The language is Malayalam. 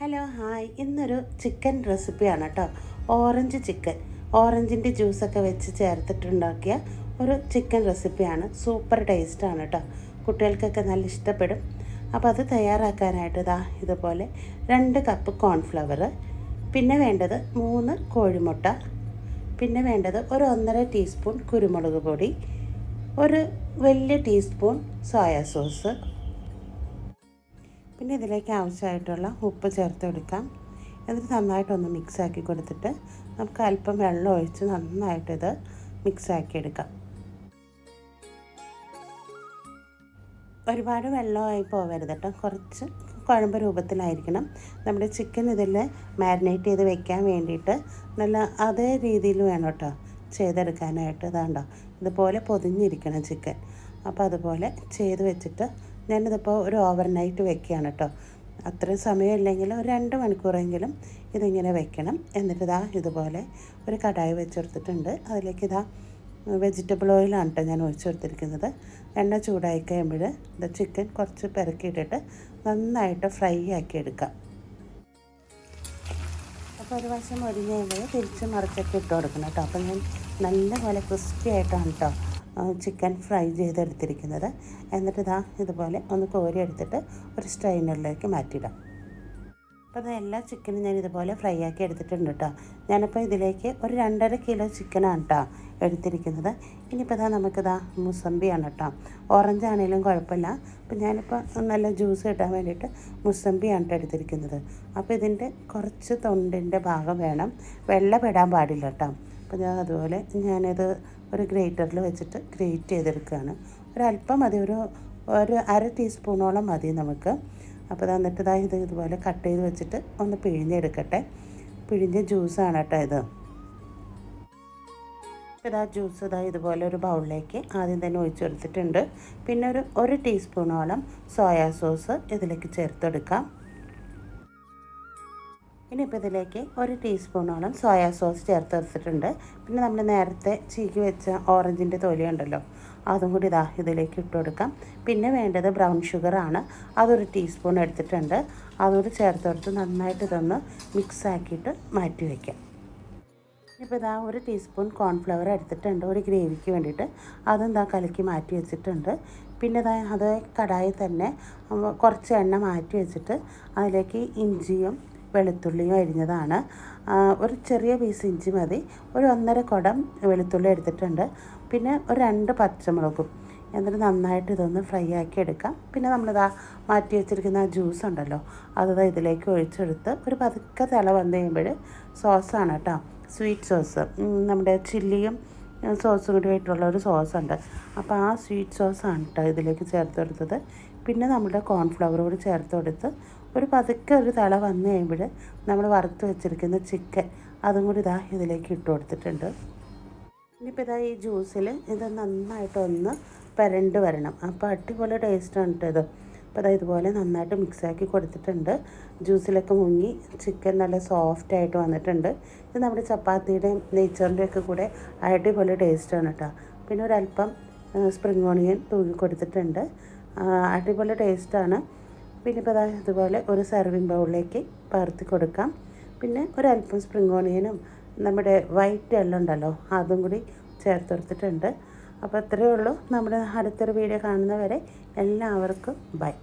ഹലോ ഹായ്, ഇന്നൊരു ചിക്കൻ റെസിപ്പിയാണ് കേട്ടോ. ഓറഞ്ച് ചിക്കൻ, ഓറഞ്ചിൻ്റെ ജ്യൂസൊക്കെ വെച്ച് ചേർത്തിട്ടുണ്ടാക്കിയ ഒരു ചിക്കൻ റെസിപ്പിയാണ്. സൂപ്പർ ടേസ്റ്റാണ് കേട്ടോ. കുട്ടികൾക്കൊക്കെ നല്ല ഇഷ്ടപ്പെടും. അപ്പോൾ അത് തയ്യാറാക്കാനായിട്ട് ഇതുപോലെ 2 കപ്പ് കോൺഫ്ലവർ, പിന്നെ വേണ്ടത് 3 കോഴിമുട്ട, പിന്നെ വേണ്ടത് ഒരു 1.5 ടീസ്പൂൺ കുരുമുളക് പൊടി, ഒരു വലിയ ടീസ്പൂൺ സോയാ സോസ്, പിന്നെ ഇതിലേക്ക് ആവശ്യമായിട്ടുള്ള ഉപ്പ് ചേർത്ത് കൊടുക്കാം. എന്നിട്ട് നന്നായിട്ടൊന്ന് മിക്സാക്കി കൊടുത്തിട്ട് നമുക്ക് അല്പം വെള്ളം ഒഴിച്ച് നന്നായിട്ടിത് മിക്സാക്കി എടുക്കാം. ഒരുപാട് വെള്ളമായി പോകരുത് കേട്ടോ, കുറച്ച് കുഴമ്പ് രൂപത്തിലായിരിക്കണം. നമ്മുടെ ചിക്കൻ ഇതിൽ മാരിനേറ്റ് ചെയ്ത് വെക്കാൻ വേണ്ടിയിട്ട് നല്ല അതേ രീതിയിൽ വേണം കേട്ടോ ചെയ്തെടുക്കാനായിട്ട്. ഇതാണ്ടോ ഇതുപോലെ പൊതിഞ്ഞിരിക്കണം ചിക്കൻ. അപ്പോൾ അതുപോലെ ചെയ്ത് വെച്ചിട്ട് ഞാനിതിപ്പോൾ ഒരു ഓവർനൈറ്റ് വെക്കുകയാണ് കേട്ടോ. അത്രയും സമയമില്ലെങ്കിൽ ഒരു 2 മണിക്കൂറെങ്കിലും ഇതിങ്ങനെ വെക്കണം. എന്നിട്ട് ഇതുപോലെ ഒരു കടായി വെച്ചെടുത്തിട്ടുണ്ട്. അതിലേക്ക് വെജിറ്റബിൾ ഓയിലാണ് കേട്ടോ ഞാൻ ഒഴിച്ചു കൊടുത്തിരിക്കുന്നത്. എണ്ണ ചൂടായി കഴിയുമ്പോൾ ചിക്കൻ കുറച്ച് പെരക്കിയിട്ടിട്ട് നന്നായിട്ട് ഫ്രൈ ആക്കി എടുക്കാം. അപ്പോൾ ഒരു വശം ഒരിഞ്ഞ് കഴിയുമ്പോൾ തിരിച്ച് മറിച്ചൊക്കെ ഇട്ട് കൊടുക്കണം കേട്ടോ. അപ്പോൾ ഞാൻ നല്ലപോലെ ക്രിസ്പി ആയിട്ടാണ് കേട്ടോ ചിക്കൻ ഫ്രൈ ചെയ്തെടുത്തിരിക്കുന്നത്. എന്നിട്ട് ഇതുപോലെ ഒന്ന് കോരി എടുത്തിട്ട് ഒരു സ്ട്രെയിനറിലേക്ക് മാറ്റിയിടാം. അപ്പോൾ എല്ലാ ചിക്കനും ഞാൻ ഇതുപോലെ ഫ്രൈ ആക്കി എടുത്തിട്ടുണ്ട് കേട്ടോ. ഞാനിപ്പോൾ ഇതിലേക്ക് ഒരു 2.5 കിലോ ചിക്കനാണ് കേട്ടോ എടുത്തിരിക്കുന്നത്. ഇനിയിപ്പോൾ നമുക്കിതാ മുസമ്പിയാണ് കേട്ടോ. ഓറഞ്ച് ആണെങ്കിലും കുഴപ്പമില്ല. അപ്പോൾ ഞാനിപ്പോൾ നല്ല ജ്യൂസ് കിട്ടാൻ വേണ്ടിയിട്ട് മുസമ്പിയാണ് കേട്ടോ എടുത്തിരിക്കുന്നത്. അപ്പോൾ ഇതിൻ്റെ കുറച്ച് തൊണ്ടിൻ്റെ ഭാഗം വേണം, വെള്ളപ്പെടാൻ പാടില്ല കേട്ടോ. അപ്പോൾ അതുപോലെ ഞാനിത് ഒരു ഗ്രേറ്ററിൽ വെച്ചിട്ട് ഗ്രേറ്റ് ചെയ്തെടുക്കുകയാണ്. ഒരല്പം മതി, ഒരു 1/2 ടീസ്പൂണോളം മതി നമുക്ക്. അപ്പോൾ എന്നിട്ട് ഇതുപോലെ കട്ട് ചെയ്ത് വെച്ചിട്ട് ഒന്ന് പിഴിഞ്ഞെടുക്കട്ടെ. പിഴിഞ്ഞ ജ്യൂസാണ് കേട്ടോ ഇത്. ജ്യൂസ് ഇതുപോലെ ഒരു ബൗളിലേക്ക് ആദ്യം തന്നെ ഒഴിച്ചു കൊടുത്തിട്ടുണ്ട്. പിന്നെ ഒരു ടീസ്പൂണോളം സോയാ സോസ് ഇതിലേക്ക് ചേർത്തെടുക്കാം. ഇനിയിപ്പോൾ ഇതിലേക്ക് 1 ടീസ്പൂണോളം സോയാ സോസ് ചേർത്ത് എടുത്തിട്ടുണ്ട്. പിന്നെ നമ്മൾ നേരത്തെ ചീകി വെച്ച ഓറഞ്ചിൻ്റെ തൊലി ഉണ്ടല്ലോ, അതും കൂടി ഇതിലേക്ക് ഇട്ട് കൊടുക്കാം. പിന്നെ വേണ്ടത് ബ്രൗൺ ഷുഗറാണ്. അതൊരു ടീസ്പൂൺ എടുത്തിട്ടുണ്ട്. അതുകൂടി ചേർത്തെടുത്ത് നന്നായിട്ട് ഇതൊന്ന് മിക്സ് ആക്കിയിട്ട് മാറ്റി വയ്ക്കാം. ഇപ്പോൾ 1 ടീസ്പൂൺ കോൺഫ്ലവർ എടുത്തിട്ടുണ്ട് ഒരു ഗ്രേവിക്ക് വേണ്ടിയിട്ട്. അതും കലക്കി മാറ്റി വെച്ചിട്ടുണ്ട്. പിന്നെ അത് കടായി തന്നെ കുറച്ച് എണ്ണ മാറ്റി വെച്ചിട്ട് അതിലേക്ക് ഇഞ്ചിയും വെളുത്തുള്ളിയും അരിഞ്ഞതാണ്. ഒരു ചെറിയ പീസ് ഇഞ്ചി മതി. ഒരു 1.5 കുടം വെളുത്തുള്ളി എടുത്തിട്ടുണ്ട്. പിന്നെ ഒരു 2 പച്ചമുളകും. എന്നിട്ട് നന്നായിട്ട് ഇതൊന്ന് ഫ്രൈ ആക്കി എടുക്കാം. പിന്നെ മാറ്റി വെച്ചിരിക്കുന്ന ആ ജ്യൂസ് ഉണ്ടല്ലോ, അത് ഇതിലേക്ക് ഒഴിച്ചെടുത്ത് ഒരു പതുക്കെ തിള വന്നു കഴിയുമ്പോൾ സോസാണ് കേട്ടോ, സ്വീറ്റ് സോസ്. നമ്മുടെ ചില്ലിയും സോസും കൂടി ആയിട്ടുള്ള ഒരു സോസുണ്ട്. അപ്പോൾ ആ സ്വീറ്റ് സോസാണ് കേട്ടോ ഇതിലേക്ക് ചേർത്ത് കൊടുത്തത്. പിന്നെ നമ്മുടെ കോൺഫ്ലവർ കൂടി ചേർത്ത് കൊടുത്ത് ഒരു പതുക്കെ ഒരു തിള വന്നു കഴിയുമ്പോൾ നമ്മൾ വറുത്ത് വെച്ചിരിക്കുന്ന ചിക്കൻ അതും കൂടി ഇതിലേക്ക് ഇട്ട് കൊടുത്തിട്ടുണ്ട്. ഇനിയിപ്പോൾ ഈ ജ്യൂസിൽ ഇത് നന്നായിട്ടൊന്ന് പുരണ്ട് വരണം. അപ്പോൾ അടിപൊളി ടേസ്റ്റാണ് കേട്ടോ ഇത്. അപ്പോൾ ഇതുപോലെ നന്നായിട്ട് മിക്സാക്കി കൊടുത്തിട്ടുണ്ട്. ജ്യൂസിലൊക്കെ മുങ്ങി ചിക്കൻ നല്ല സോഫ്റ്റായിട്ട് വന്നിട്ടുണ്ട്. ഇത് നമ്മുടെ ചപ്പാത്തിയുടെയും നെയ്ച്ചോറിൻ്റെയും ഒക്കെ കൂടെ അടിപൊളി ടേസ്റ്റാണ് കേട്ടോ. പിന്നെ ഒരല്പം സ്പ്രിംഗ് ഓണിയൻ തൂക്കി കൊടുത്തിട്ടുണ്ട്. അടിപൊളി ടേസ്റ്റാണ്. പിന്നെ ഇപ്പോൾ ഇതുപോലെ ഒരു സെർവിങ് ബൗളിലേക്ക് പകർത്തി കൊടുക്കാം. പിന്നെ ഒരല്പം സ്പ്രിംഗ് ഓണിയനും നമ്മുടെ വൈറ്റ് എല്ലാം ഉണ്ടല്ലോ അതും കൂടി ചേർത്ത് കൊടുത്തിട്ടുണ്ട്. അപ്പോൾ അത്രയേ ഉള്ളൂ. നമ്മുടെ അടുത്തൊരു വീഡിയോ കാണുന്നവരെ എല്ലാവർക്കും ബൈ.